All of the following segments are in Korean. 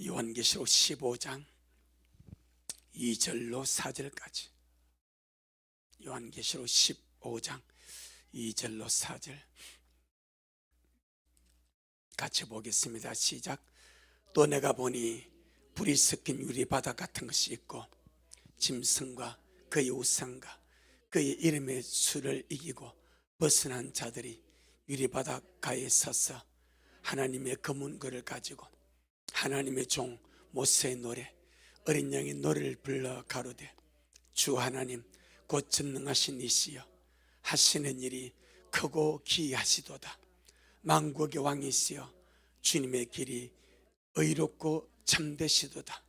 요한계시록 15장 2절로 4절까지. 요한계시록 15장 2절로 4절 같이 보겠습니다. 시작. 또 내가 보니 불이 섞인 유리바다 같은 것이 있고 짐승과 그의 우상과 그의 이름의 수를 이기고 벗어난 자들이 유리바닷가에 서서 하나님의 검은 글을 가지고 하나님의 종 모세의 노래 어린 양의 노래를 불러 가로되 주 하나님 곧 전능하신 이시여 하시는 일이 크고 기이하시도다. 만국의 왕이시여 주님의 길이 의롭고 참되시도다.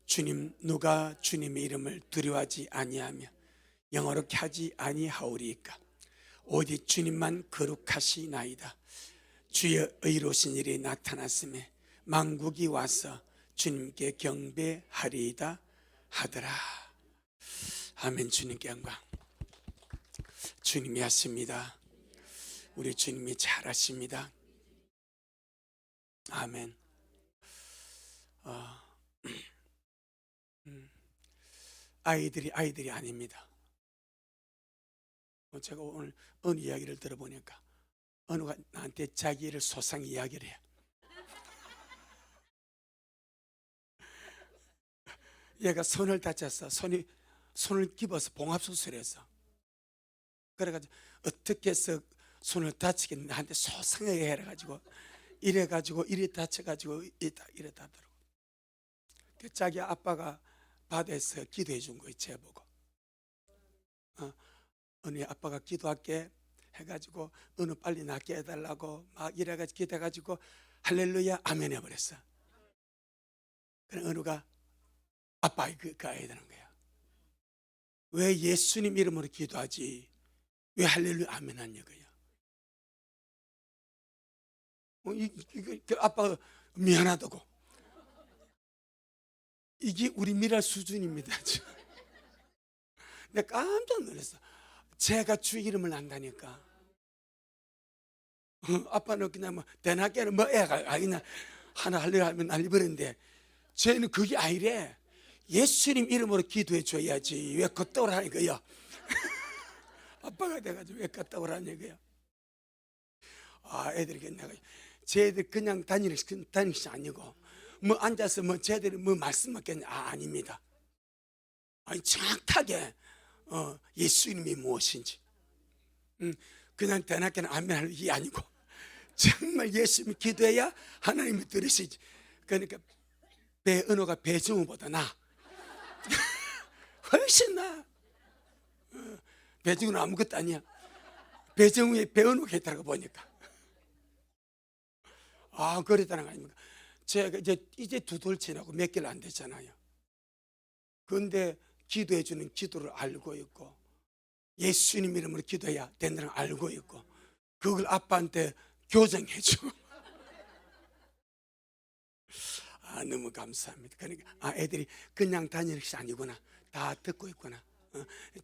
주님 누가 주님의 이름을 두려워하지 아니하며 영어롭게 하지 아니하오리이까. 오직 주님만 거룩하시나이다. 주의 의로우신 일이 나타났음에 만국이 와서 주님께 경배하리이다 하더라. 아멘. 주님께 영광. 주님이 하십니다. 우리 주님이 잘하십니다. 아멘. 아이들이 아닙니다. 제가 오늘 어느 이야기를 들어보니까 어느가 나한테 자기를 소상 이야기를 해요. 얘가 손을 다쳤어. 손을 집어서 봉합수술했어. 그래가지고 어떻게 해서 손을 다치겠는데 나한테 소상하게 해가지고 이래가지고 이래 다쳐가지고 이랬다더라고. 자기 아빠가 바다에서 기도해 준 거예요. 제보고 어느 아빠가 기도할게 해가지고 어느 빨리 낫게 해달라고 막 이래가지고 기도해가지고 할렐루야 아멘 해버렸어. 그래 은우가 아빠 가야 되는 거야. 왜 예수님 이름으로 기도하지 왜 할렐루야 아멘 하냐고요. 아빠가 미안하다고. 이게 우리 미랄 수준입니다. 내가 깜짝 놀랐어. 제가 주 이름을 안다니까. 아빠는 그냥 뭐 대낮에는 뭐 애가 그냥 하나 하려고 하면 난리버렸는데 쟤는 그게 아니래. 예수님 이름으로 기도해 줘야지 왜 걷다 오라는 거야. 아빠가 돼가지고 왜 걷다 오라는 거야. 애들이 내가 쟤들 그냥 다니는 것이 아니고 뭐 앉아서 뭐 쟤들이 뭐 말씀하겠냐. 아닙니다. 아니 정확하게 예수님이 무엇인지 그냥 대낮에는 아멘 할 일이 아니고 정말 예수님이 기도해야 하나님이 들으시지. 그러니까 배은호가 배정우보다 나 훨씬 나. 배정우는 아무것도 아니야. 배정우에 배은호가 있다고 보니까 그랬다는 거 아닙니까? 제가 이제 두 돌 지나고 몇 개를 안 됐잖아요. 그런데 기도해 주는 기도를 알고 있고 예수님 이름으로 기도해야 된다는 걸 알고 있고 그걸 아빠한테 교정해 줘. 너무 감사합니다. 그러니까 애들이 그냥 다니는 것이 아니구나. 다 듣고 있구나.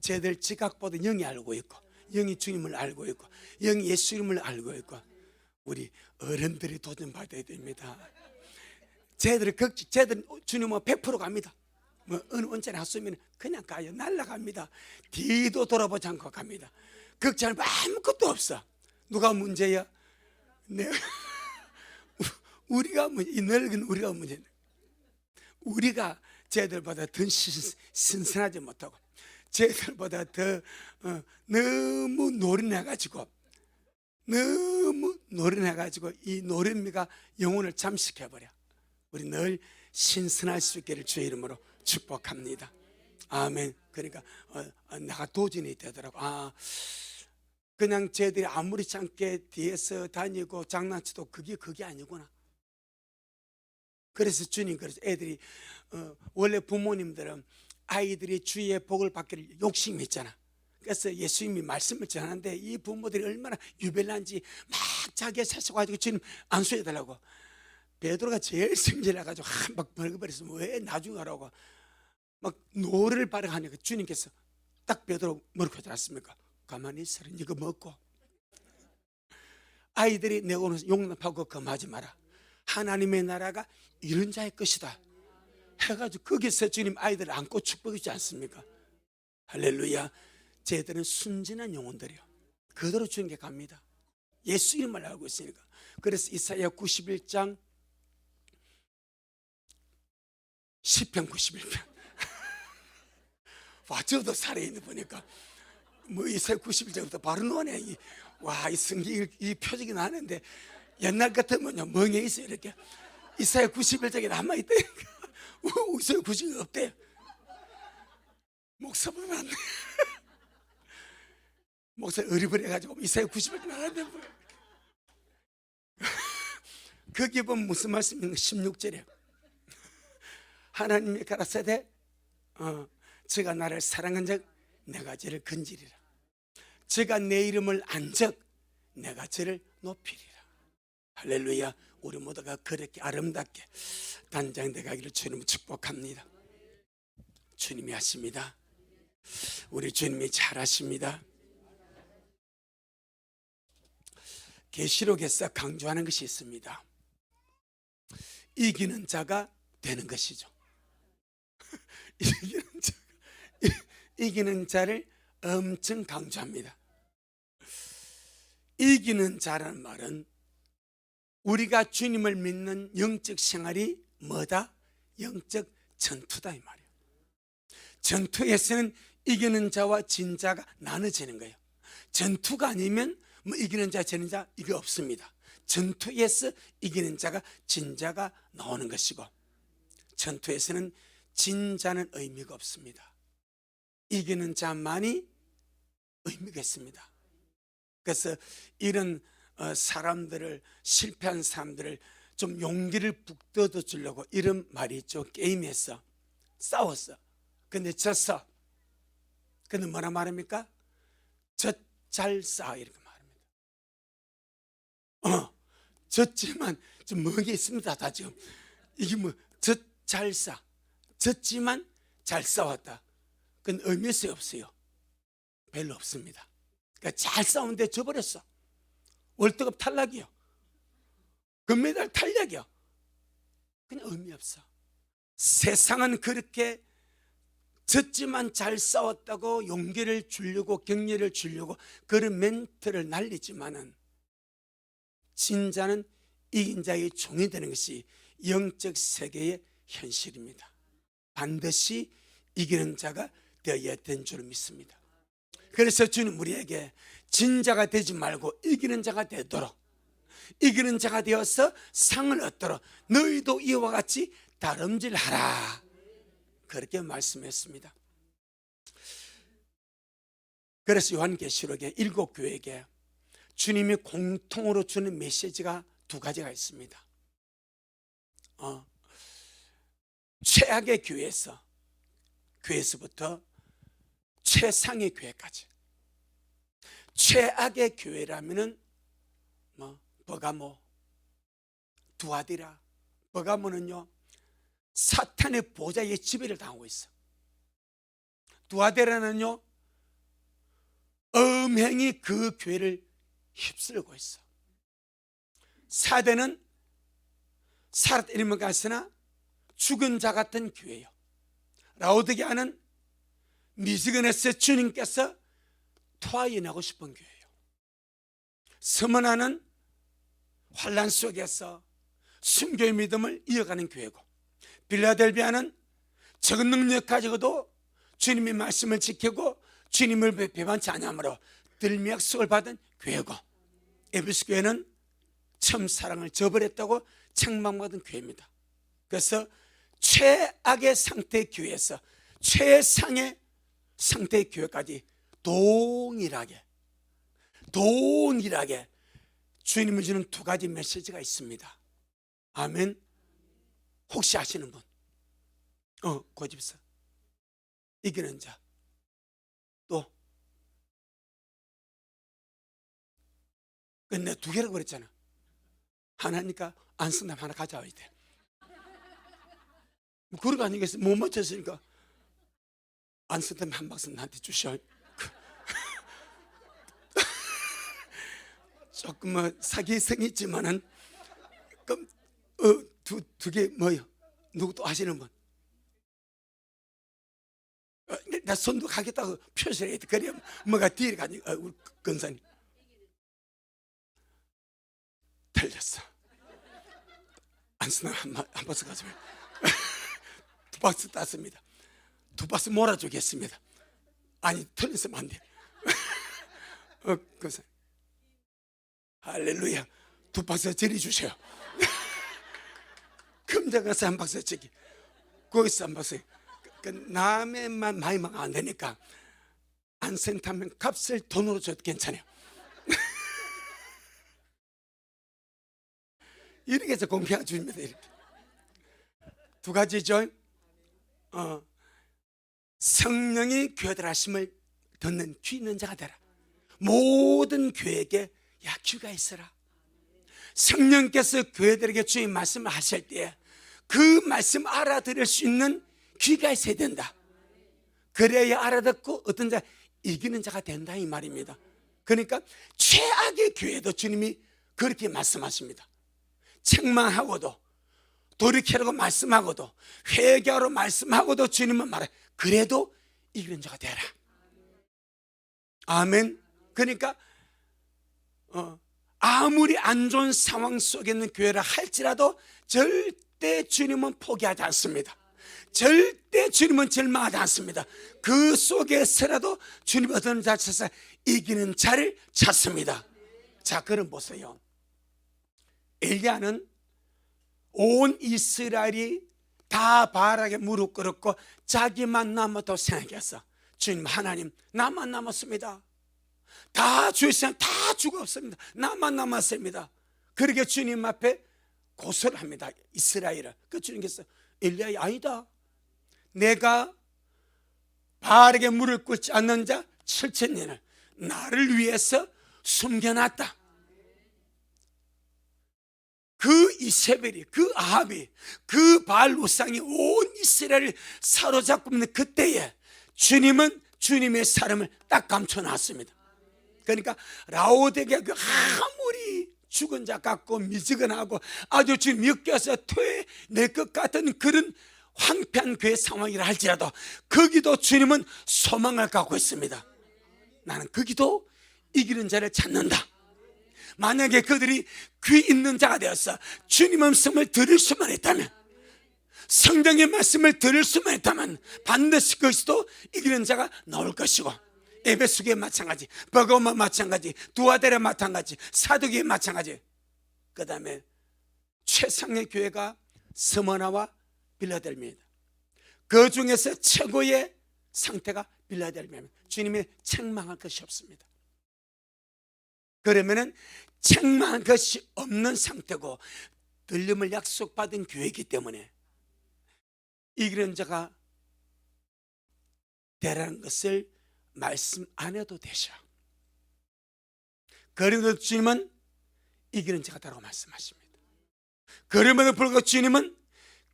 쟤들 지각보다 영이 알고 있고 영이 주님을 알고 있고 영이 예수님을 알고 있고 우리 어른들이 도전받아야 됩니다. 쟤들은 주님은 100% 갑니다. 뭐 어느 언제나 has으면 그냥 가요. 날아갑니다. 뒤도 돌아보지 않고 갑니다. 걱정할 아무것도 없어. 누가 문제야? 우리가 이 늙은 우리가 문제네. 우리가 쟤들보다 더 신선하지 못하고 쟤들보다 더 너무 노련해가지고 이 노련미가 영혼을 잠식해버려. 우리 늘 신선할 수 있기를 주의 이름으로 축복합니다. 아멘. 그러니까 내가 도전이 되더라고. 그냥 쟤들이 아무렇지 않게 뒤에서 다니고 장난쳐도 그게 아니구나. 그래서 주님 그래서 애들이 원래 부모님들은 아이들이 주의 복을 받기를 욕심이 있잖아. 그래서 예수님이 말씀을 전하는데 이 부모들이 얼마나 유별난지 막 자기가 사셔가지고 주님 안수해달라고. 베드로가 제일 성질나가지고 막 벌거버려서 왜 나중에 하라고 막 노를 발휘하니까 주님께서 딱 베드로 뭐라고 하지 않습니까? 가만히 있어라. 이거 먹고 아이들이 내 오늘 용납하고 금하지 마라. 하나님의 나라가 이런 자의 것이다 해가지고 거기서 주님 아이들을 안고 축복이지 않습니까? 할렐루야. 쟤들은 순진한 영혼들이요, 그대로 주님께 갑니다. 예수 이름을 알고 있으니까. 그래서 이사야 91장 10편 91편 와, 저도 살아있는 보니까 뭐 이사야 91장부터 바로 노네. 와, 이 성경 이 표적이 나는데 옛날 같으면요 멍해 있어요. 이렇게 이사야 91장에 남아있다니까. 이사야 90이 없대요. 목사보다 낫네. 목사 어리버리해가지고 이사야 90을 나왔는데 거기에 보면 무슨 말씀인가? 16절에 하나님이 가라사대 저가 나를 사랑한 적 내가 저를 건지리라. 저가 내 이름을 안 적 내가 저를 높이리라. 할렐루야. 우리 모두가 그렇게 아름답게 단장돼 가기를 주님을 축복합니다. 주님이 하십니다. 우리 주님이 잘하십니다. 계시록에서 강조하는 것이 있습니다. 이기는 자가 되는 것이죠. 이기는 자를 엄청 강조합니다. 이기는 자라는 말은 우리가 주님을 믿는 영적 생활이 뭐다? 영적 전투다 이 말이에요. 전투에서는 이기는 자와 진 자가 나눠지는 거예요. 전투가 아니면 뭐 이기는 자, 지는 자 이게 없습니다. 전투에서 이기는 자가 진 자가 나오는 것이고, 전투에서는 진 자는 의미가 없습니다. 이기는 자만이 의미가 있습니다. 그래서 이런 사람들을, 실패한 사람들을 좀 용기를 북돋워 주려고 이런 말이 있죠. 게임에서 싸웠어. 근데 졌어. 근데 뭐라 말합니까? 잘 싸 이렇게 말합니다. 졌지만 좀 뭐게 있습니다. 다 지금 이게 뭐 잘 싸, 졌지만 잘 싸웠다. 그건 의미 없어요. 별로 없습니다. 그러니까 잘 싸우는데 져버렸어. 월드컵 탈락이요, 금메달 탈락이요. 그냥 의미 없어. 세상은 그렇게 졌지만 잘 싸웠다고 용기를 주려고 격려를 주려고 그런 멘트를 날리지만은, 진자는 이긴 자의 종이 되는 것이 영적 세계의 현실입니다. 반드시 이기는 자가 되어야 된 줄 믿습니다. 그래서 주님 우리에게 진자가 되지 말고 이기는 자가 되도록, 이기는 자가 되어서 상을 얻도록 너희도 이와 같이 다름질하라, 그렇게 말씀했습니다. 그래서 요한계시록의 7교회에게 주님이 공통으로 주는 메시지가 두 가지가 있습니다. 최악의 교회에서부터 최상의 교회까지. 최악의 교회라면은 버가모, 두아디라. 버가모는요 사탄의 보좌의 지배를 당하고 있어. 두아디라는요 엄행이 그 교회를 휩쓸고 있어. 사대는 살았다 이름을 갔으나 죽은 자 같은 교회요. 라오디게아는 미지근에서 주님께서 토하여내고 싶은 교회요. 스무나는 환난 속에서 순교의 믿음을 이어가는 교회고, 빌라델비아는 적은 능력 가지고도 주님의 말씀을 지키고 주님을 배반치 아니함으로 들미약속을 받은 교회고, 에베소 교회는 처음 사랑을 저버렸다고 책망받은 교회입니다. 그래서 최악의 상태의 교회에서 최상의 상태의 교회까지 동일하게 주님을 주는 두 가지 메시지가 있습니다. 아멘. 혹시 아시는 분? 고집서 이기는 자. 또 근데 두 개라고 그랬잖아. 하나니까 안 쓴다면 하나 가져와야 돼. 뭐 그런 거 아니겠어요? 못 맞췄으니까 안 쓴다면 한 박스 나한테 주셔. 조금 뭐 사기성이 있지만은 두 개 뭐요? 누구 또 하시는 분? 나 손도 가겠다고 표시를 해야 돼. 그래야 뭐가 뒤에 가니 우리 근사님 틀렸어. 안 쓰나 한 박스 가져와요. 두 박스 땄습니다. 두 박스 몰아주겠습니다. 아니 틀렸으면 안 돼. 근사님 할렐루야. 두 박스 저리 주세요. 금장 가서 한 박스 저기 거기서 한 박스. 남의만 많이 먹으면 안 되니까 안 센타면 값을 돈으로 줘도 괜찮아요. 이렇게 해서 공평한 주입니다. 이렇게 두 가지죠. 성령이 교회들 하심을 듣는 귀 있는 자가 되라. 모든 교회에게 야 귀가 있어라. 성령께서 교회들에게 주의 말씀을 하실 때 그 말씀 알아들을 수 있는 귀가 있어야 된다. 그래야 알아듣고 어떤 자 이기는 자가 된다 이 말입니다. 그러니까 최악의 교회도 주님이 그렇게 말씀하십니다. 책망하고도 돌이키라고 말씀하고도 회개하러 말씀하고도 주님은 말해 그래도 이기는 자가 되라. 아멘. 그러니까 아무리 안 좋은 상황 속에 있는 교회라 할지라도 절대 주님은 포기하지 않습니다. 절대 주님은 절망하지 않습니다. 그 속에서라도 주님 어떤 자 찾아서 이기는 자를 찾습니다. 자, 그럼 보세요. 엘리야는 온 이스라엘이 다 바알에게 무릎 꿇었고 자기만 남았다고 생각했어. 주님 하나님 나만 남았습니다. 다 주시면 다 죽었습니다. 나만 남았습니다. 그렇게 주님 앞에 고소를 합니다. 이스라엘을. 그 주님께서 엘리야 아니다. 내가 바알에게 무릎 꿇지 않는 자 7,000년을 나를 위해서 숨겨놨다. 그 이세벨이, 그 아합이, 그 바알 우상이 온 이스라엘을 사로잡고 있는 그때에 주님은 주님의 사람을 딱 감춰놨습니다. 그러니까 라오디게아 아무리 죽은 자 같고 미지근하고 아주 지금 역겨서 토해낼 것 같은 그런 황폐한 교회 상황이라 할지라도 거기도 주님은 소망을 갖고 있습니다. 나는 거기도 이기는 자를 찾는다. 만약에 그들이 귀 있는 자가 되어서 주님 말씀을 들을 수만 있다면, 성경의 말씀을 들을 수만 있다면 반드시 거기서도 이기는 자가 나올 것이고, 에베소교회 마찬가지, 버거마 마찬가지, 두아데라 마찬가지, 사도교회 마찬가지. 그 다음에 최상의 교회가 스머나와 빌라델비아입니다. 그 중에서 최고의 상태가 빌라델비아입니다. 주님이 책망할 것이 없습니다. 그러면은 책망할 것이 없는 상태고 들림을 약속받은 교회이기 때문에 이기는 자가 되라는 것을 말씀 안 해도 되죠. 그래도 주님은 이기는 자가 되라고 말씀하십니다. 그럼에도 불구하고 주님은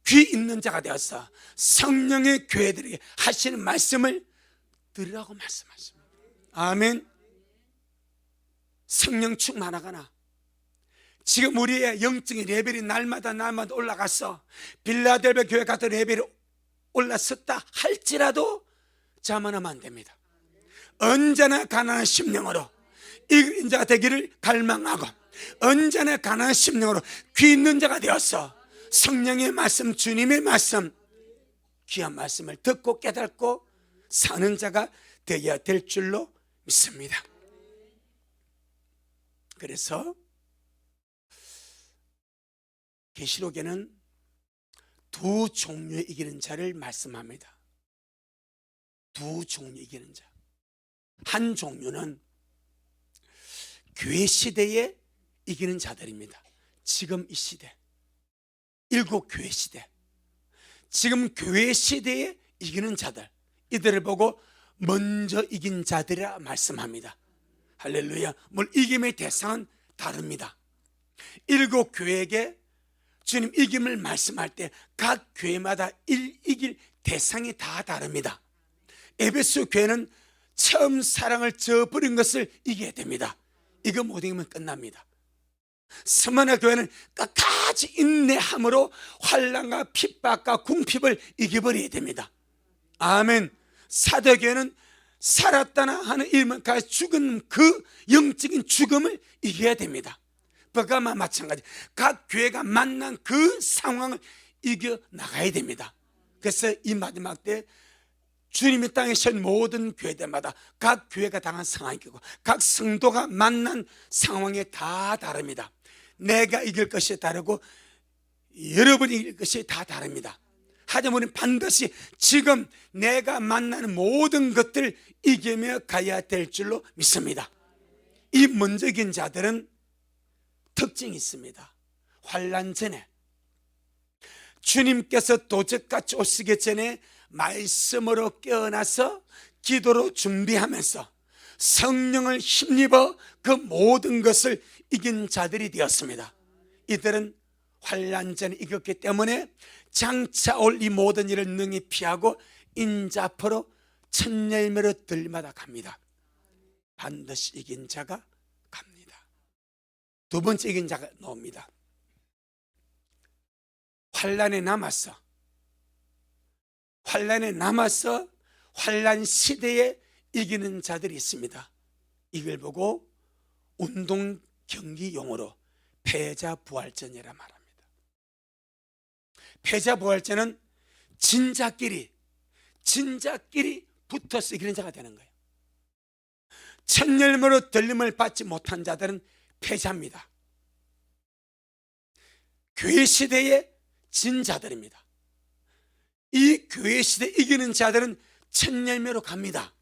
귀 있는 자가 되어서 성령의 교회들에게 하시는 말씀을 들으라고 말씀하십니다. 아멘. 성령 충만하거나 지금 우리의 영적인 레벨이 날마다 올라가서 빌라델비아 교회 같은 레벨이 올랐었다 할지라도 자만하면 안 됩니다. 언제나 가난한 심령으로 이기는 자가 되기를 갈망하고, 언제나 가난한 심령으로 귀 있는 자가 되어서 성령의 말씀, 주님의 말씀, 귀한 말씀을 듣고 깨닫고 사는 자가 되어야 될 줄로 믿습니다. 그래서 계시록에는 두 종류의 이기는 자를 말씀합니다. 두 종류 이기는 자. 한 종류는 교회 시대에 이기는 자들입니다. 지금 이 시대, 일곱 교회 시대, 지금 교회 시대에 이기는 자들, 이들을 보고 먼저 이긴 자들이라 말씀합니다. 할렐루야. 물론 이김의 대상은 다릅니다. 일곱 교회에게 주님 이김을 말씀할 때 각 교회마다 이길 대상이 다 다릅니다. 에베소 교회는 처음 사랑을 저버린 것을 이겨야 됩니다. 이거 못 이기면 끝납니다. 스무나 교회는 끝까지 인내함으로 환난과 핍박과 궁핍을 이겨버려야 됩니다. 아멘. 사도교회는 살았다나 하는 이름까지 죽은 그 영적인 죽음을 이겨야 됩니다. 버가마 마찬가지, 각 교회가 만난 그 상황을 이겨나가야 됩니다. 그래서 이 마지막 때 주님의 땅에 선 모든 교회들마다 각 교회가 당한 상황이고 각 성도가 만난 상황이 다 다릅니다. 내가 이길 것이 다르고 여러분이 이길 것이 다 다릅니다. 하지만 우리는 반드시 지금 내가 만나는 모든 것들을 이기며 가야 될 줄로 믿습니다. 이 먼저 이긴 자들은 특징이 있습니다. 환난 전에, 주님께서 도적같이 오시기 전에 말씀으로 깨어나서 기도로 준비하면서 성령을 힘입어 그 모든 것을 이긴 자들이 되었습니다. 이들은 환난 전에 이겼기 때문에 장차 올 이 모든 일을 능히 피하고 인자포로 첫 열매로 들마다 갑니다. 반드시 이긴 자가 갑니다. 두 번째 이긴 자가 나옵니다. 환난에 남았어 환난 시대에 이기는 자들이 있습니다. 이걸 보고 운동 경기 용어로 패자부활전이라 말합니다. 패자부활전은 진자끼리 붙어서 이기는 자가 되는 거예요. 첫 열매로 들림을 받지 못한 자들은 패자입니다. 교회 시대의 진자들입니다. 이 교회 시대 이기는 자들은 첫 열매로 갑니다.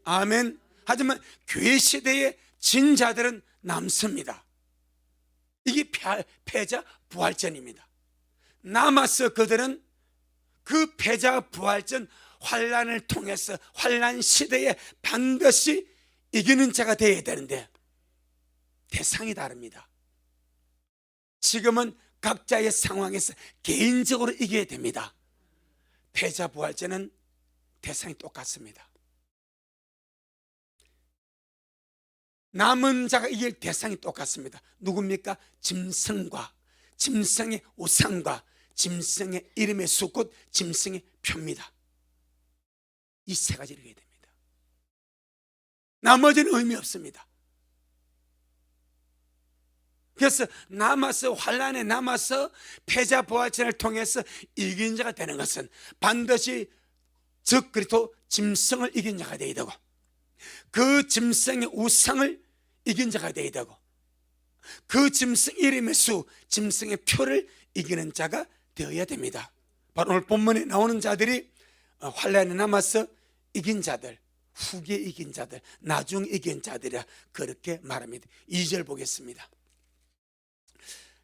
아멘. 하지만 교회 시대의 진자들은 남습니다. 이게 패자 부활전입니다. 남아서 그들은 그 패자 부활전 환난을 통해서 환난 시대에 반드시 이기는 자가 되어야 되는데 대상이 다릅니다. 지금은 각자의 상황에서 개인적으로 이겨야 됩니다. 패자 부활전은 대상이 똑같습니다. 남은 자가 이길 대상이 똑같습니다. 누굽니까? 짐승과 짐승의 우상과 짐승의 이름의 수, 곧 짐승의 표입니다. 이 세 가지를 이겨야 됩니다. 나머지는 의미 없습니다. 그래서 남아서 환난에 남아서 패자 부활전을 통해서 이긴 자가 되는 것은 반드시 즉 그리스도 짐승을 이긴 자가 되어야 되고 그 짐승의 우상을 이긴 자가 되어야 되고 그 짐승 이름의 수, 짐승의 표를 이기는 자가 되어야 됩니다. 바로 오늘 본문에 나오는 자들이 환난에 남아서 이긴 자들, 후기에 이긴 자들, 나중에 이긴 자들이라 그렇게 말합니다. 2절 보겠습니다.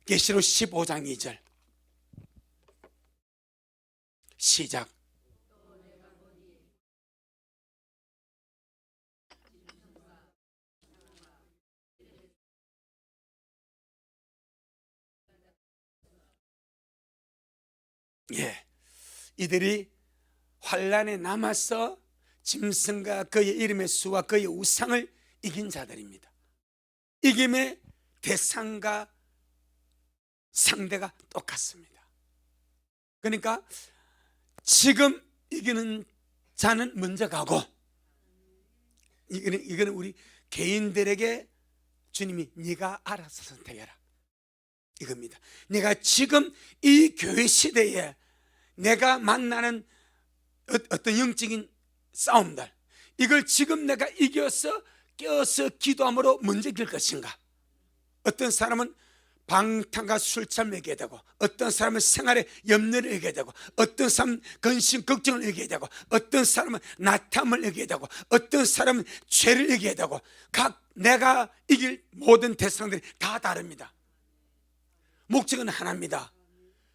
계시록 15장 2절 시작. 예, 이들이 환난에 남아서 짐승과 그의 이름의 수와 그의 우상을 이긴 자들입니다. 이김의 대상과 상대가 똑같습니다. 그러니까 지금 이기는 자는 먼저 가고 이거는 우리 개인들에게 주님이 네가 알아서 선택해라 이겁니다. 네가 지금 이 교회 시대에 내가 만나는 어떤 영적인 싸움들, 이걸 지금 내가 이겨서 깨어서 기도함으로 먼저 이길 것인가? 어떤 사람은 방탕과 술취를 이기게 되고, 어떤 사람은 생활에 염려를 이기게 되고, 어떤 사람은 근심 걱정을 이기게 되고, 어떤 사람은 나탐을 이기게 되고, 어떤 사람은 죄를 이기게 되고, 각 내가 이길 모든 대상들이 다 다릅니다. 목적은 하나입니다.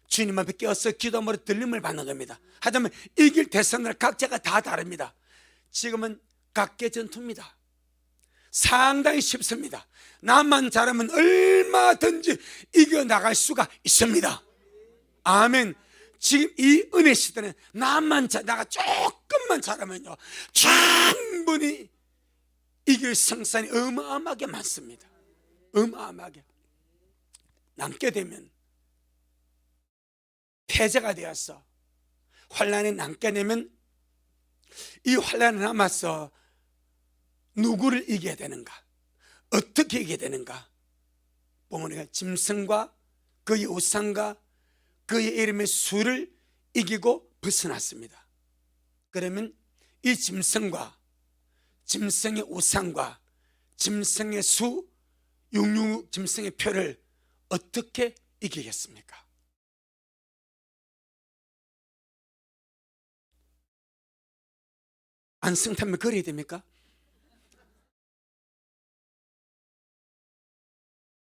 주님 앞에 깨어서 기도함으로 들림을 받는 겁니다. 하지만 이길 대상들 각자가 다 다릅니다. 지금은 각계 전투입니다. 상당히 쉽습니다. 나만 잘하면 얼마든지 이겨나갈 수가 있습니다. 아멘. 지금 이 은혜 시대는 내가 조금만 잘하면요 충분히 이길 성산이 어마어마하게 많습니다. 어마어마하게. 남게 되면 패자가 되어서 환난에 남게 되면 이 환난에 남아서 누구를 이겨야 되는가, 어떻게 이겨야 되는가 보면 짐승과 그의 우상과 그의 이름의 수를 이기고 벗어났습니다. 그러면 이 짐승과 짐승의 우상과 짐승의 수, 666 짐승의 표를 어떻게 이기겠습니까? 안승타면 그래야 됩니까?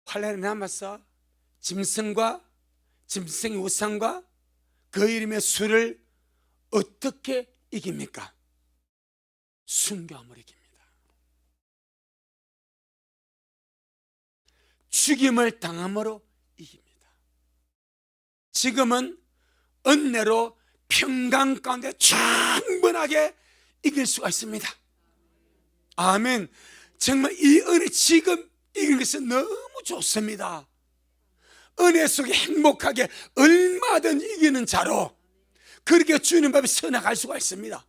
환란에 남아서 짐승과 짐승의 우상과 그 이름의 수를 어떻게 이깁니까? 순교함으로 이깁니다. 죽임을 당함으로 이깁니다. 지금은 은혜로 평강 가운데 충분하게 이길 수가 있습니다. 아멘. 정말 이 은혜 지금 이기는 것은 너무 좋습니다. 은혜 속에 행복하게 얼마든 이기는 자로 그렇게 주님 앞에 서나갈 수가 있습니다.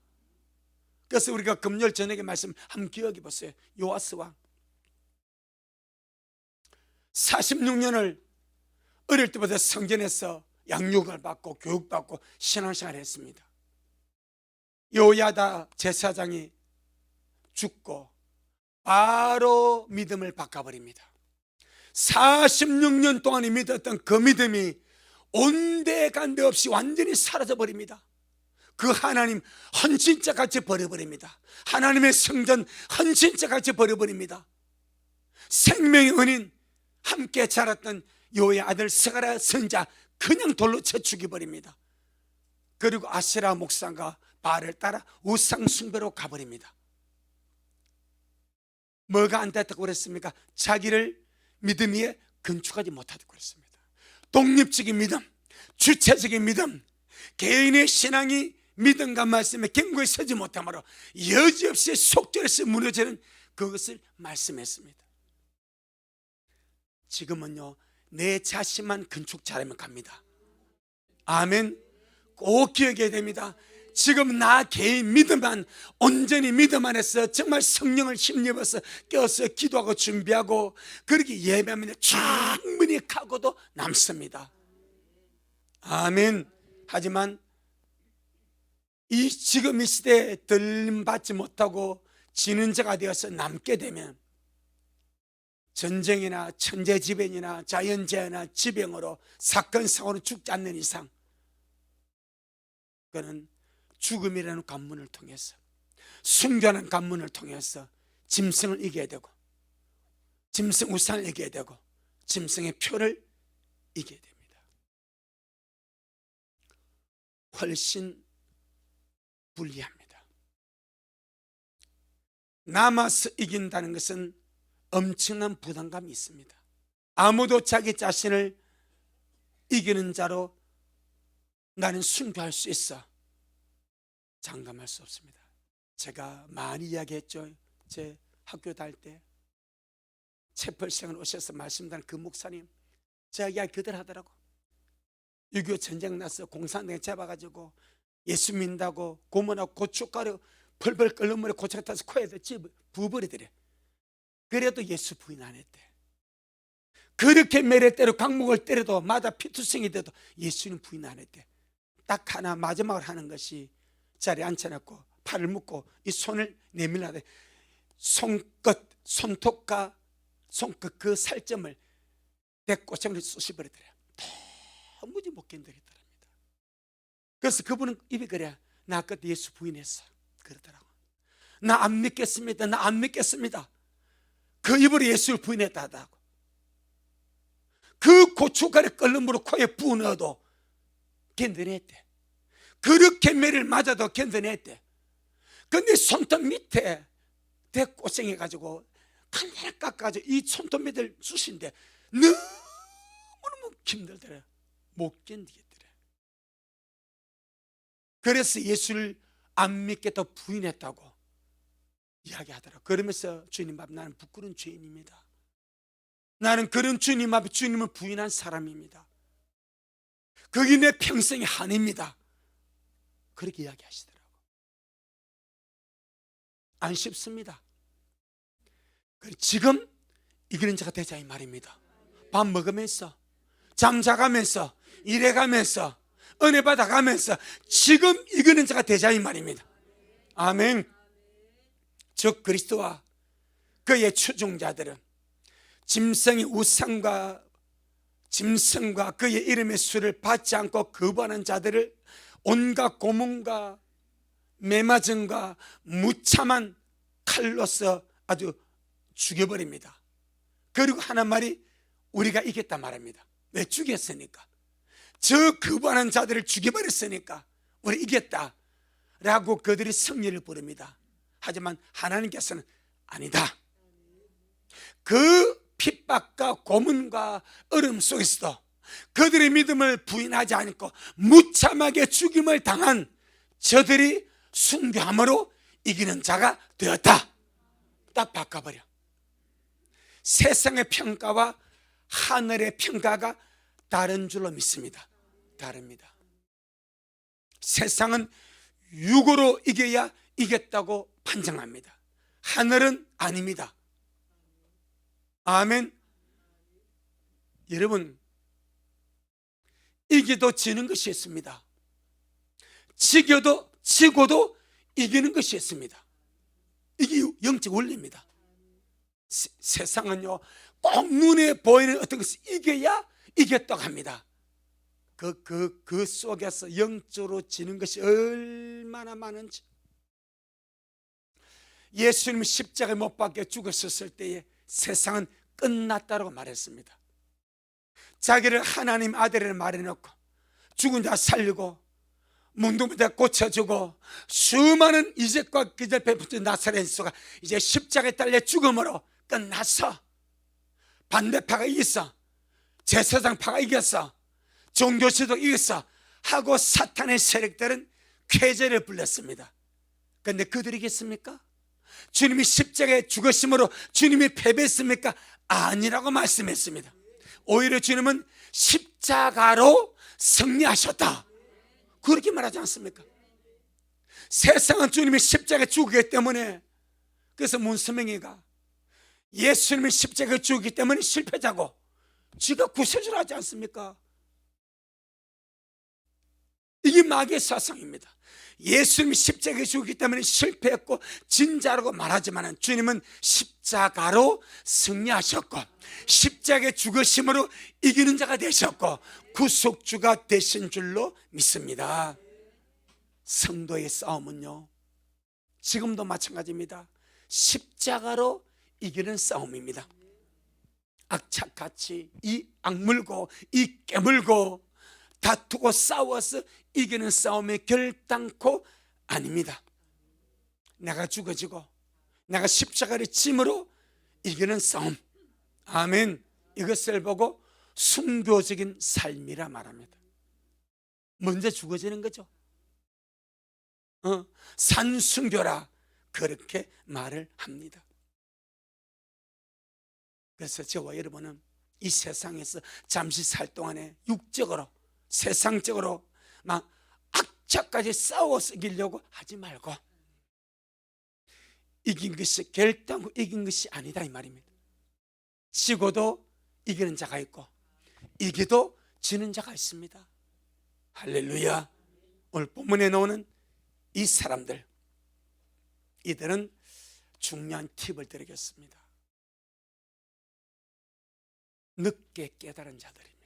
그래서 우리가 금요일 저녁에 말씀 한번 기억해 보세요. 요아스 왕 46년을 어릴 때부터 성전에서 양육을 받고 교육받고 신앙생활을 했습니다. 요야다 제사장이 죽고 바로 믿음을 바꿔버립니다. 46년 동안 믿었던 그 믿음이 온데간데 없이 완전히 사라져버립니다. 그 하나님 헌신자같이 버려버립니다. 하나님의 성전 헌신자같이 버려버립니다. 생명의 은인 함께 자랐던 요의 아들 스가랴 선자 그냥 돌로 쳐 죽여버립니다. 그리고 아세라 목상과 바알을 따라 우상 숭배로 가버립니다. 뭐가 안 됐다고 그랬습니까? 자기를 믿음 위에 건축하지 못하다고 그랬습니다. 독립적인 믿음, 주체적인 믿음, 개인의 신앙이 믿음과 말씀에 견고히 서지 못하므로 여지없이 속절에서 무너지는 그것을 말씀했습니다. 지금은요, 내 자신만 건축 잘하면 갑니다. 아멘. 꼭 기억해야 됩니다. 지금 나 개인 믿음만 온전히 믿음 안에서 정말 성령을 힘입어서 깨어서 기도하고 준비하고 그렇게 예배하면 충분히 가고도 남습니다. 아멘. 하지만 지금 이 시대에 들림받지 못하고 지는 자가 되어서 남게 되면 전쟁이나 천재지변이나 자연재해나 지병으로 사건 사고로 죽지 않는 이상 그는 죽음이라는 관문을 통해서 순교하는 관문을 통해서 짐승을 이겨야 되고 짐승 우상을 이겨야 되고 짐승의 표를 이겨야 됩니다. 훨씬 불리합니다. 남아서 이긴다는 것은 엄청난 부담감이 있습니다. 아무도 자기 자신을 이기는 자로 나는 순교할 수 있어 장담할 수 없습니다. 제가 많이 이야기했죠. 제 학교 다닐 때 채플시간 오셔서 말씀드린 그 목사님 제가 이야기 그대로 하더라고. 6.25 전쟁 나서 공산당에 잡아가지고 예수 믿는다고 고문하고 고춧가루 벌벌 끓는 물에 고춧가루 타서 코에다 부어버리더래. 그래도 예수 부인 안 했대. 그렇게 매를 때려 강목을 때려도 마다 피투성이 돼도 예수님 부인 안 했대. 딱 하나 마지막으로 하는 것이 자리에 앉혀놓고 팔을 묶고 이 손을 내밀라대 손톱과 손끝 그 살점을 대꼬챙이로 쑤셔버리더래. 도무지 못 견디겠더랍니다. 그래서 그분은 입이 그래. 나 그때 예수 부인했어 그러더라고. 나 안 믿겠습니다. 나 안 믿겠습니다. 그 입으로 예수를 부인했다 하다고. 그 고춧가루 끓는 물을 코에 부어 넣어도 견뎌냈대. 그렇게 매를 맞아도 견뎌냈대. 근데 손톱 밑에 대고생해가지고 칼날 깎아가지고 이 손톱 밑을 쑤신데 너무너무 힘들더래. 못 견디겠더래. 그래서 예수를 안 믿겠다 부인했다고 이야기하더라고. 그러면서 주님 앞 나는 부끄러운 죄인입니다. 나는 그런 주님 앞에 주님을 부인한 사람입니다. 그게 내 평생의 한입니다. 그렇게 이야기하시더라고요. 안 쉽습니다. 지금 이기는 자가 되자 이 말입니다. 밥 먹으면서, 잠자가면서, 일해가면서, 은혜 받아가면서 지금 이기는 자가 되자 이 말입니다. 아멘. 즉 그리스도와 그의 추종자들은 짐승의 우상과 짐승과 그의 이름의 수를 받지 않고 거부하는 자들을 온갖 고문과 매맞음과 무참한 칼로서 아주 죽여버립니다. 그리고 하는 말이 우리가 이겼다 말합니다. 왜? 죽였으니까. 저 거부하는 자들을 죽여버렸으니까 우리 이겼다 라고 그들이 승리를 부릅니다. 하지만 하나님께서는 아니다. 그 핍박과 고문과 어려움 속에서도 그들의 믿음을 부인하지 않고 무참하게 죽임을 당한 저들이 순교함으로 이기는 자가 되었다. 딱 바꿔버려. 세상의 평가와 하늘의 평가가 다른 줄로 믿습니다. 다릅니다. 세상은 육으로 이겨야 이겼다고 판정합니다. 하늘은 아닙니다. 아멘. 여러분, 이기도 지는 것이 있습니다. 지고도 이기는 것이 있습니다. 이게 영적 원리입니다. 세상은요, 꼭 눈에 보이는 어떤 것을 이겨야 이겼다고 합니다. 그 속에서 영적으로 지는 것이 얼마나 많은지. 예수님이 십자가에 못 박혀 죽었을 때에 세상은 끝났다고 말했습니다. 자기를 하나님 아들이라 말해놓고 죽은 자 살리고 문둥이다 고쳐주고 수많은 이적과 기적을 베푼 나사렛 예수가 이제 십자가에 달려 죽음으로 끝났어. 반대파가 이겼어. 제사장파가 이겼어. 종교시도 이겼어 하고 사탄의 세력들은 쾌재를 불렀습니다. 그런데 그들이 이겼습니까? 주님이 십자가에 죽으심으로 주님이 패배했습니까? 아니라고 말씀했습니다. 오히려 주님은 십자가로 승리하셨다, 그렇게 말하지 않습니까? 세상은 주님이 십자가에 죽었기 때문에, 그래서 문스명이가 예수님이 십자가에 죽었기 때문에 실패자고 지가 구세주를 하지 않습니까? 이게 마귀의 사상입니다. 예수님이 십자가에 죽었기 때문에 실패했고 진자라고 말하지만 주님은 십자가로 승리하셨고 십자가에 죽으심으로 이기는 자가 되셨고 구속주가 되신 줄로 믿습니다. 성도의 싸움은요, 지금도 마찬가지입니다. 십자가로 이기는 싸움입니다. 악착같이 이 악물고 이 깨물고 다투고 싸워서 이기는 싸움이 결단코 아닙니다. 내가 죽어지고 내가 십자가를 짐으로 이기는 싸움, 아멘, 이것을 보고 순교적인 삶이라 말합니다. 먼저 죽어지는 거죠. 산순교라 그렇게 말을 합니다. 그래서 저와 여러분은 이 세상에서 잠시 살 동안에 육적으로 세상적으로 막 악착까지 싸워서 이기려고 하지 말고 이긴 것이 결단코 이긴 것이 아니다 이 말입니다. 지고도 이기는 자가 있고 이기도 지는 자가 있습니다. 할렐루야. 오늘 본문에 나오는 이 사람들, 이들은 중요한 팁을 드리겠습니다. 늦게 깨달은 자들입니다.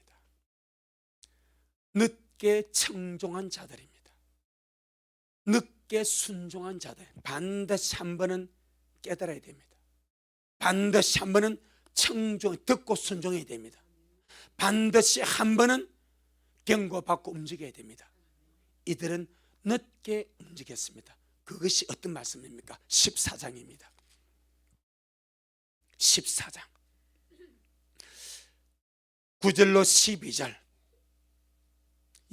늦게 청종한 자들입니다. 늦게 순종한 자들. 반드시 한 번은 깨달아야 됩니다. 반드시 한 번은 듣고 순종해야 됩니다. 반드시 한 번은 경고받고 움직여야 됩니다. 이들은 늦게 움직였습니다. 그것이 어떤 말씀입니까? 14장입니다. 14장 9절로 12절,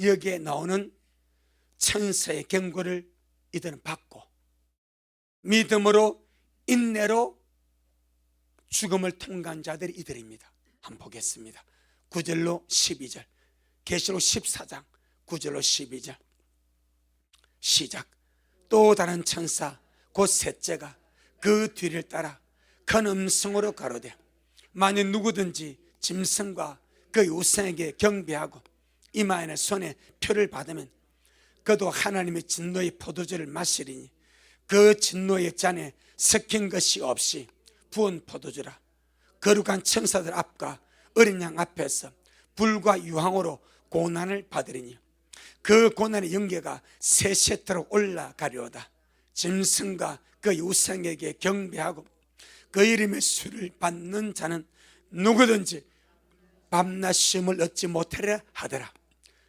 여기에 나오는 천사의 경고를 이들은 받고 믿음으로 인내로 죽음을 통과한 자들이 이들입니다. 한번 보겠습니다. 9절로 12절, 계시록 14장 9절로 12절 시작. 또 다른 천사 곧 셋째가 그 뒤를 따라 큰 음성으로 가로되 만일 누구든지 짐승과 그 우상에게 경배하고 이마에는 손에 표를 받으면 그도 하나님의 진노의 포도주를 마시리니 그 진노의 잔에 섞인 것이 없이 부은 포도주라. 거룩한 천사들 앞과 어린 양 앞에서 불과 유황으로 고난을 받으리니 그 고난의 영계가 세세토록 올라가려다. 짐승과 그 우상에게 경배하고 그 이름의 수를 받는 자는 누구든지 밤낮 쉼을 얻지 못하리라 하더라.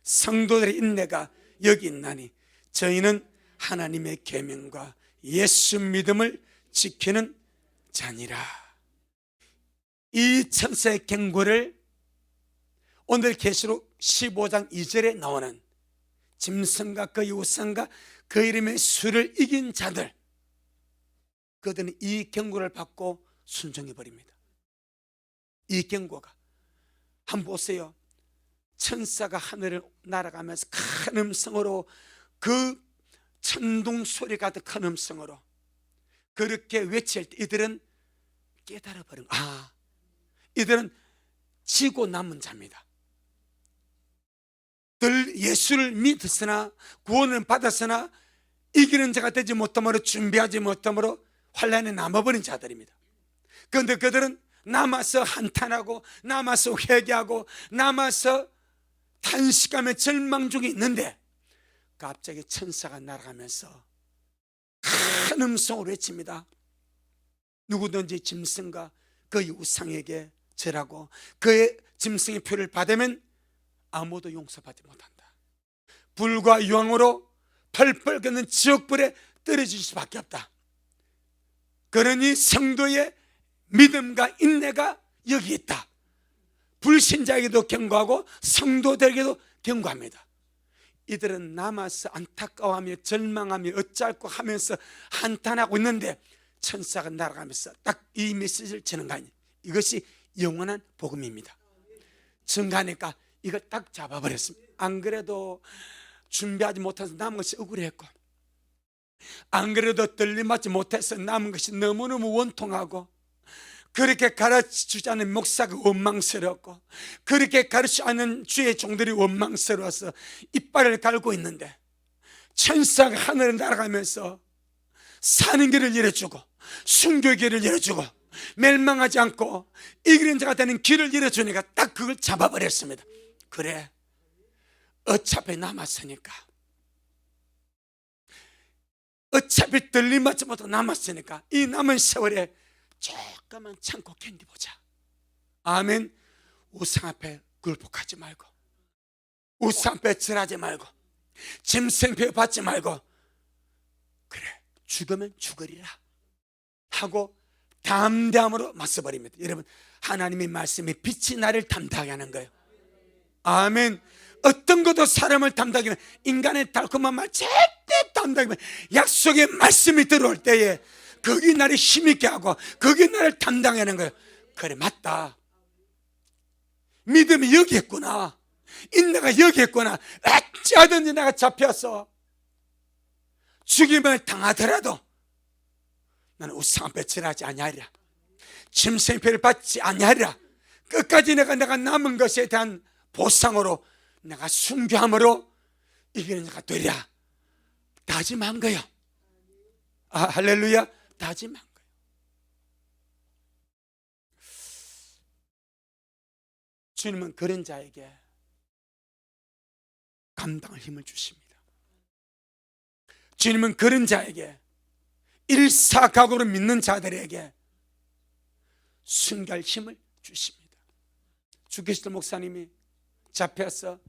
성도들의 인내가 여기 있나니 저희는 하나님의 계명과 예수 믿음을 지키는 자니라. 이 천사의 경고를 오늘 계시록 15장 2절에 나오는 짐승과 그 우상과 그 이름의 수를 이긴 자들, 그들은 이 경고를 받고 순종해 버립니다. 이 경고가 한번 보세요. 천사가 하늘을 날아가면서 큰 음성으로, 그 천둥 소리 같은 큰 음성으로 그렇게 외칠 때 이들은 깨달아 버린, 이들은 지고 남은 자입니다. 늘 예수를 믿었으나 구원을 받았으나 이기는 자가 되지 못함으로, 준비하지 못함으로 환란에 남아버린 자들입니다. 그런데 그들은 남아서 한탄하고 남아서 회개하고 남아서 탄식하며 절망 중에 있는데 갑자기 천사가 날아가면서 큰 음성으로 외칩니다. 누구든지 짐승과 그 우상에게 절하고 그의 짐승의 표를 받으면 아무도 용서받지 못한다. 불과 유황으로 펄펄 끓는 지옥불에 떨어질 수밖에 없다. 그러니 성도의 믿음과 인내가 여기 있다. 불신자에게도 경고하고 성도들에게도 경고합니다. 이들은 남아서 안타까워하며 절망하며 어쩔고 하면서 한탄하고 있는데 천사가 날아가면서 딱 이 메시지를 전한 거 아니에요. 이것이 영원한 복음입니다. 증가하니까 이걸 딱 잡아버렸습니다. 안 그래도 준비하지 못해서 남은 것이 억울했고, 안 그래도 떨림받지 못해서 남은 것이 너무너무 원통하고, 그렇게 가르치지 않은 목사가 원망스럽고, 그렇게 가르치지 않은 주의 종들이 원망스러워서 이빨을 갈고 있는데 천사가 하늘에 날아가면서 사는 길을 열어주고 순교의 길을 열어주고 멸망하지 않고 이기는 자가 되는 길을 열어주니까 딱 그걸 잡아버렸습니다. 그래, 어차피 남았으니까, 어차피 들림받지 못하고 남았으니까 이 남은 세월에 조금만 참고 견디보자. 아멘. 우상 앞에 굴복하지 말고, 우상 앞에 절하지 말고, 짐승표 받지 말고, 그래 죽으면 죽으리라 하고 담대함으로 맞서버립니다. 여러분, 하나님의 말씀이 빛이 나를 담대하게 하는 거예요. 아멘. 어떤 것도 사람을 담대하게 하면, 인간의 달콤한 말 절대 담대하게 하면, 약속의 말씀이 들어올 때에 거기 나를 힘있게 하고 거기 나를 담당하게 하는 거예요. 그래, 맞다. 믿음이 여기 있구나. 인내가 여기 있구나. 어찌하든지 내가 잡혀서 죽임을 당하더라도 나는 우상 앞에 절하지 아니하리라. 짐승표를 받지 아니하리라. 끝까지 내가 남은 것에 대한 보상으로 내가 순교함으로 이기는 자가 되리라 다짐한 거예요. 할렐루야. 다짐한 거예요. 주님은 그런 자에게 감당할 힘을 주십니다. 주님은 그런 자에게, 일사각오로 믿는 자들에게 순교할 힘을 주십니다. 주기시도 목사님이 잡혀서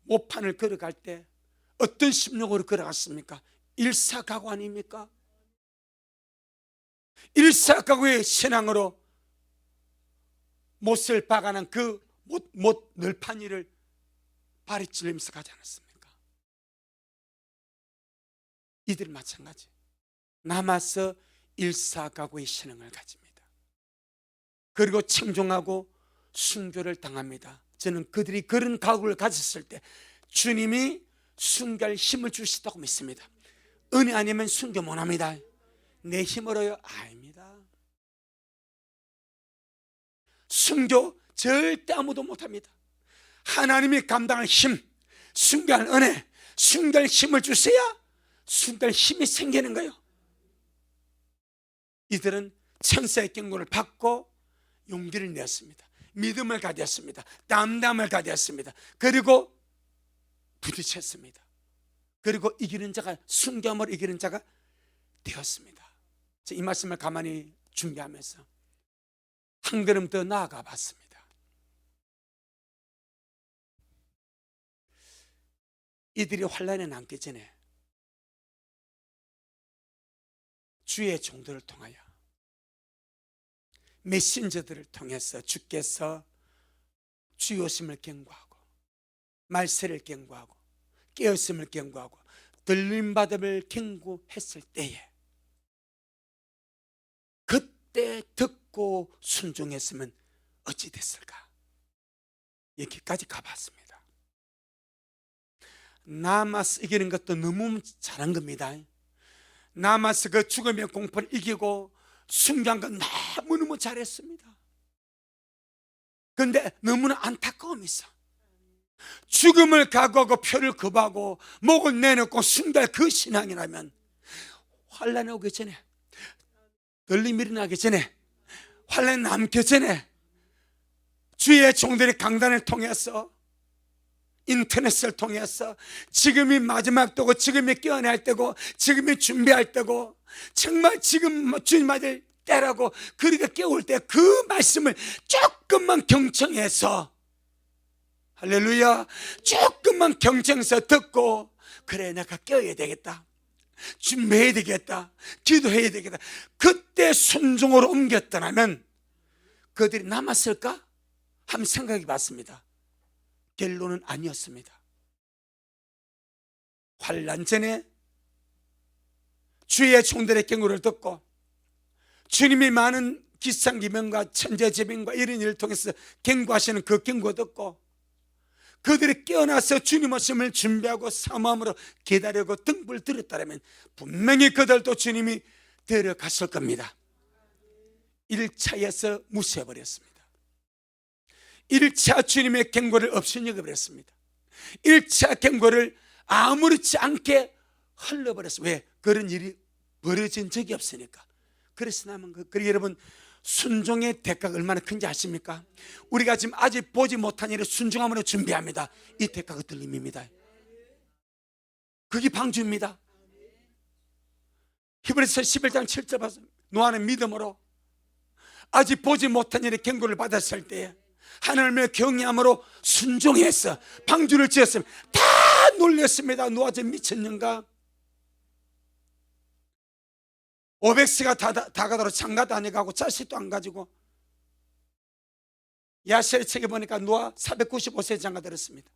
모판을 걸어갈 때 어떤 심령으로 걸어갔습니까? 일사각오 아닙니까? 일사각오의 신앙으로 못을 박아난 그 못 널판이를 발이 찔리면서 가지 않았습니까? 이들 마찬가지, 남아서 일사각오의 신앙을 가집니다. 그리고 청종하고 순교를 당합니다. 저는 그들이 그런 각오를 가졌을 때 주님이 순교할 힘을 주시다고 믿습니다. 은혜 아니면 순교 못합니다. 내 힘으로요? 아닙니다. 순교 절대 아무도 못합니다. 하나님이 감당할 힘, 순교할 은혜, 순교할 힘을 주셔야 순교할 힘이 생기는 거예요. 이들은 천사의 경고를 받고 용기를 내었습니다. 믿음을 가졌습니다. 담담을 가졌습니다. 그리고 부딪혔습니다. 그리고 이기는 자가, 순교함으로 이기는 자가 되었습니다. 이 말씀을 가만히 준비하면서 한 걸음 더 나아가 봤습니다. 이들이 환난에 남기 전에 주의 종들을 통하여, 메신저들을 통해서 주께서 주요심을 경고하고 말세를 경고하고 깨었음을 경고하고 들림받음을 경고했을 때에 그때 듣고 순종했으면 어찌 됐을까? 여기까지 가봤습니다. 남아서 이기는 것도 너무 잘한 겁니다. 남아서 그 죽음의 공포를 이기고 순교한 건 너무너무 잘했습니다. 그런데 너무나 안타까움이 있어. 죽음을 각오하고 표를 급하고 목을 내놓고 순교할 그 신앙이라면 환난이 오기 전에, 들림이 일어나기 전에, 환난이 남기 전에 주의 종들의 강단을 통해서, 인터넷을 통해서 지금이 마지막 때고, 지금이 깨어날 때고, 지금이 준비할 때고, 정말 지금 주님 맞을 때라고 그렇게 깨울 때 그 말씀을 조금만 경청해서, 할렐루야, 조금만 경청해서 듣고, 그래 내가 깨어야 되겠다, 준비해야 되겠다, 기도해야 되겠다, 그때 순종으로 옮겼더라면 그들이 남았을까? 한번 생각해 봤습니다. 결론은 아니었습니다. 환난 전에 주의 종들의 경고를 듣고 주님이 많은 기상기명과 천재지변과 이런 일을 통해서 경고하시는 그 경고 듣고 그들이 깨어나서 주님 오심을 준비하고 사모함으로 기다리고 등불 들었다면 분명히 그들도 주님이 데려갔을 겁니다. 1차에서 무시해버렸습니다. 1차 주님의 경고를 없인 여겨버렸습니다. 1차 경고를 아무렇지 않게 흘러버렸어요. 왜? 그런 일이 벌어진 적이 없으니까. 그래서 남은 거. 그리고 여러분, 순종의 대가가 얼마나 큰지 아십니까? 우리가 지금 아직 보지 못한 일을 순종함으로 준비합니다. 이 대가가 들림입니다. 그게 방주입니다. 히브리서 11장 7절 봐서 노아는 믿음으로 아직 보지 못한 일의 경고를 받았을 때에 하나님의 경외함으로 순종해서 방주를 지었으면 다 놀렸습니다. 노아 저 미쳤는가? 500세가 다 가도록 장가도 안 해가고 자식도 안 가지고, 야셀의 책에 보니까 노아 495세 장가 들었습니다.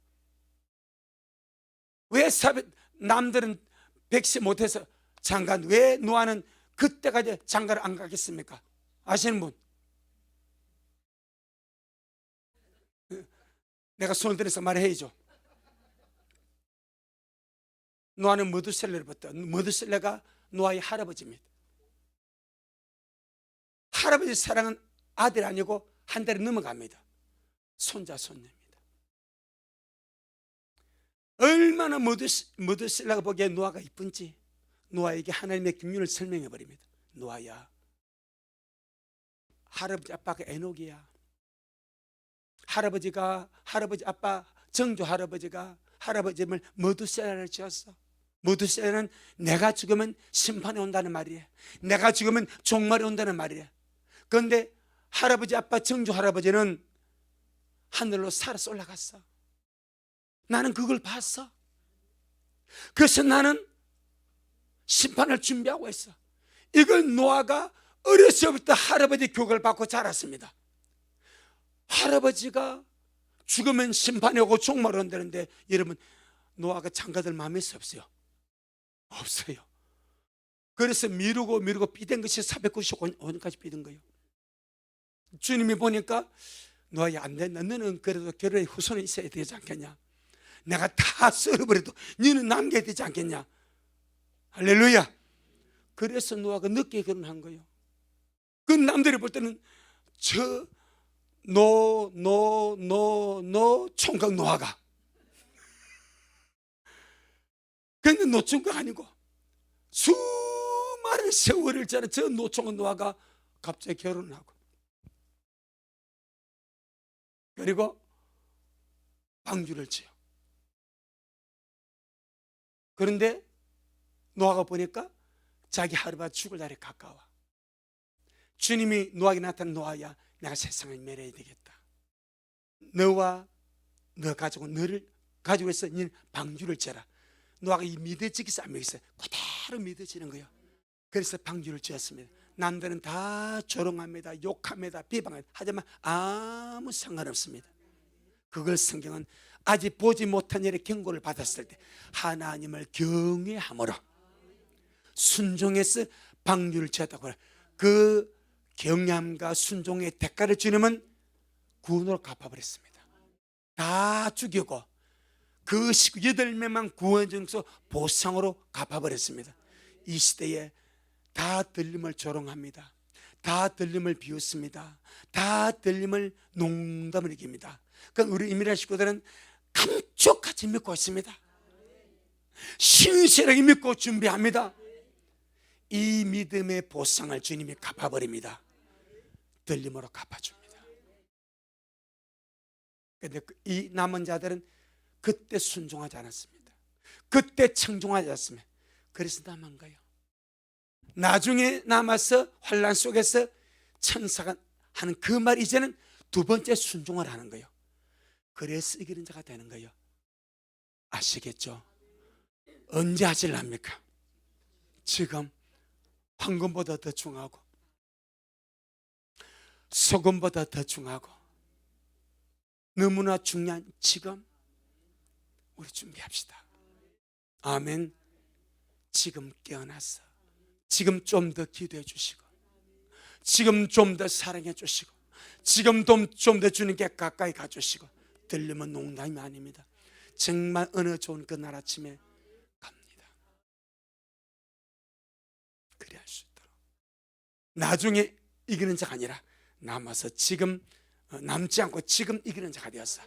왜 남들은 100세 못해서 장가, 왜 노아는 그때까지 장가를 안 가겠습니까? 아시는 분? 내가 손을 들어서 말해야죠. 노아는 머드셀레를 봤다. 머드셀레가 노아의 할아버지입니다. 할아버지 사랑은 아들 아니고 한 달이 넘어갑니다. 손자 손녀입니다. 얼마나 머드셀레가 보기에 노아가 이쁜지 노아에게 하나님의 경륜을 설명해 버립니다. 노아야, 할아버지 아빠가 에녹이야. 할아버지 아빠 정조 할아버지가 할아버지를 머드셀레를 지었어. 머드셀레는 내가 죽으면 심판이 온다는 말이에요. 내가 죽으면 종말이 온다는 말이에요. 그런데 할아버지 아빠 정조 할아버지는 하늘로 살아서 올라갔어. 나는 그걸 봤어. 그래서 나는 심판을 준비하고 있어. 이걸 노아가 어렸을 때부터 할아버지 교육을 받고 자랐습니다. 할아버지가 죽으면 심판이 오고 종말이 온다는데, 여러분, 노아가 장가들 마음이 없어요? 없어요. 그래서 미루고 삐된 것이 495년까지 삐든 거예요. 주님이 보니까 노아야 안 된다. 너는 그래도 결혼에 후손이 있어야 되지 않겠냐? 내가 다 썰어버려도 너는 남겨야 되지 않겠냐? 할렐루야. 그래서 노아가 늦게 결혼한 거예요. 그 남들이 볼 때는 저 총각 노아가, 근데 노총각 아니고 수많은 세월을 지난 저 노총각 노아가 갑자기 결혼을 하고, 그리고 방주를 지어. 그런데 노아가 보니까 자기 하루가 죽을 날이 가까워. 주님이 노아에게 나타난, 노아야 내가 세상을 멸해야 되겠다. 너와 너 가족은 너를 가지고 있어 네 방주를 지어라. 노아가 이 믿어지기서 안 믿었어요. 그대로 믿어지는 거예요. 그래서 방주를 지었습니다. 남들은 다 조롱합니다, 욕합니다, 비방합니다. 하지만 아무 상관없습니다. 그걸 성경은 아직 보지 못한 일의 경고를 받았을 때 하나님을 경외함으로 순종해서 방주를 지었다고 해요. 그 경외함과 순종의 대가를 주님은 구원으로 갚아버렸습니다. 다 죽이고 그 식구 8명만 구원 중에서 보상으로 갚아버렸습니다. 이 시대에 다 들림을 조롱합니다. 다 들림을 비웃습니다. 다 들림을 농담을 이깁니다. 그러니까 우리 이민아 식구들은 감쪽같이 믿고 있습니다. 신실하게 믿고 준비합니다. 이 믿음의 보상을 주님이 갚아버립니다. 들림으로 갚아줍니다. 그런데 이 남은 자들은 그때 순종하지 않았습니다. 그때 청종하지 않았습니다. 그래서 남은 거예요. 나중에 남아서 환난 속에서 천사가 하는 그 말, 이제는 두 번째 순종을 하는 거예요. 그래서 이기는 자가 되는 거예요. 아시겠죠? 언제 하실랍니까? 지금 황금보다 더 중하고 소금보다 더 중하고 너무나 중요한 지금 우리 준비합시다. 아멘. 지금 깨어나서 지금 좀 더 기도해 주시고, 지금 좀 더 사랑해 주시고, 지금 좀 더 주님께 가까이 가주시고. 들리면 농담이 아닙니다. 정말 어느 좋은 그날 아침에 갑니다. 그래야 할 수 있도록 나중에 이기는 자가 아니라 남아서 지금 남지 않고 지금 이기는 자가 되어서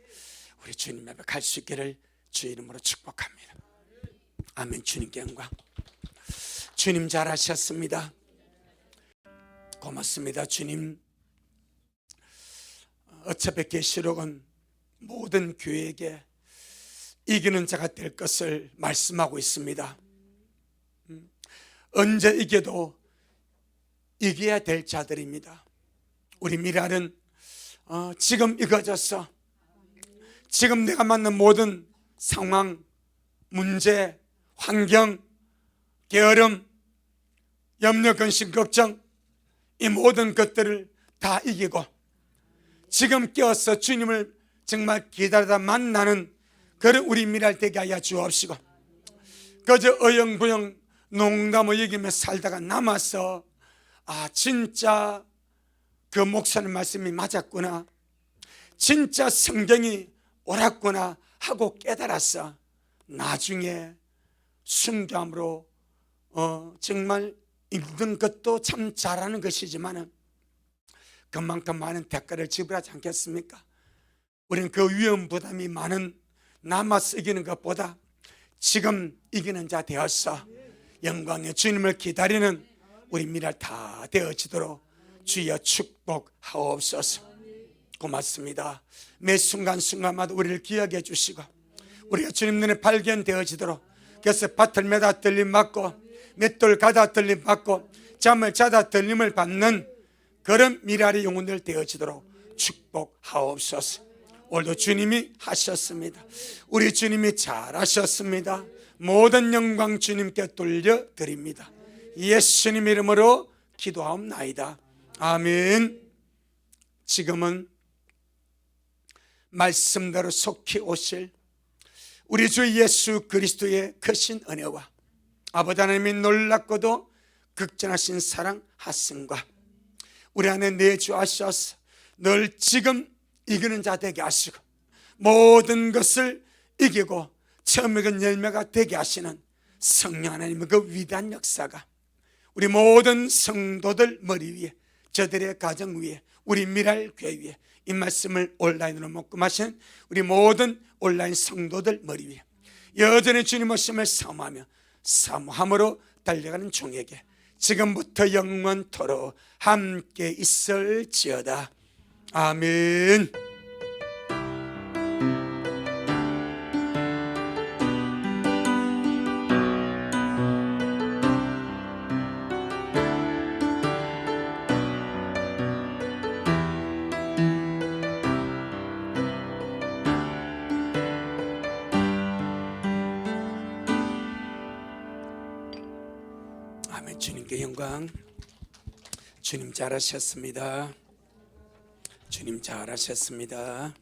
우리 주님 앞에 갈 수 있기를 주의 이름으로 축복합니다. 아멘. 주님께 영광. 주님 잘하셨습니다. 고맙습니다. 주님, 어차피 계시록은 모든 교회에게 이기는 자가 될 것을 말씀하고 있습니다. 언제 이겨도 이겨야 될 자들입니다. 우리 미랄은 지금 이겨졌어. 지금 내가 만난 모든 상황, 문제, 환경, 게으름, 염려, 근심, 걱정, 이 모든 것들을 다 이기고 지금 깨어서 주님을 정말 기다리다 만나는 그런 우리 미랄 되게 하여 주옵시고, 그저 어영부영 농담을 여기며 살다가 남아서 진짜 그 목사님 말씀이 맞았구나, 진짜 성경이 옳았구나 하고 깨달았어. 나중에 순교함으로 정말 읽는 것도 참 잘하는 것이지만 그만큼 많은 대가를 지불하지 않겠습니까? 우리는 그 위험 부담이 많은 남아서 이기는 것보다 지금 이기는 자 되어서 영광의 주님을 기다리는 우리 미랄 다 되어지도록 주여 축복하옵소서. 고맙습니다. 매 순간순간마다 우리를 기억해 주시고 우리가 주님 눈에 발견되어지도록, 그래서 밭을 매다 들림 받고 맷돌 가다 들림 받고 잠을 자다 들림을 받는 그런 미랄의 영혼들 되어지도록 축복하옵소서. 오늘도 주님이 하셨습니다. 우리 주님이 잘하셨습니다. 모든 영광 주님께 돌려드립니다. 예수님 이름으로 기도하옵나이다. 아멘. 지금은 말씀대로 속히 오실 우리 주 예수 그리스도의 크신 은혜와 아버지 하나님이 놀랍고도 극전하신 사랑 하심과 우리 안에 내주하셔서 늘 지금 이기는 자 되게 하시고 모든 것을 이기고 처음에 그 열매가 되게 하시는 성령 하나님의 그 위대한 역사가 우리 모든 성도들 머리 위에, 저들의 가정 위에, 우리 미랄 교회 위에, 이 말씀을 온라인으로 목금하신 우리 모든 온라인 성도들 머리 위에 여전히 주님 오심을 사모하며 사모함으로 달려가는 종에게 지금부터 영원토록 함께 있을지어다. 아멘. 아멘. 주님께 영광. 주님 잘하셨습니다. 주님 잘하셨습니다.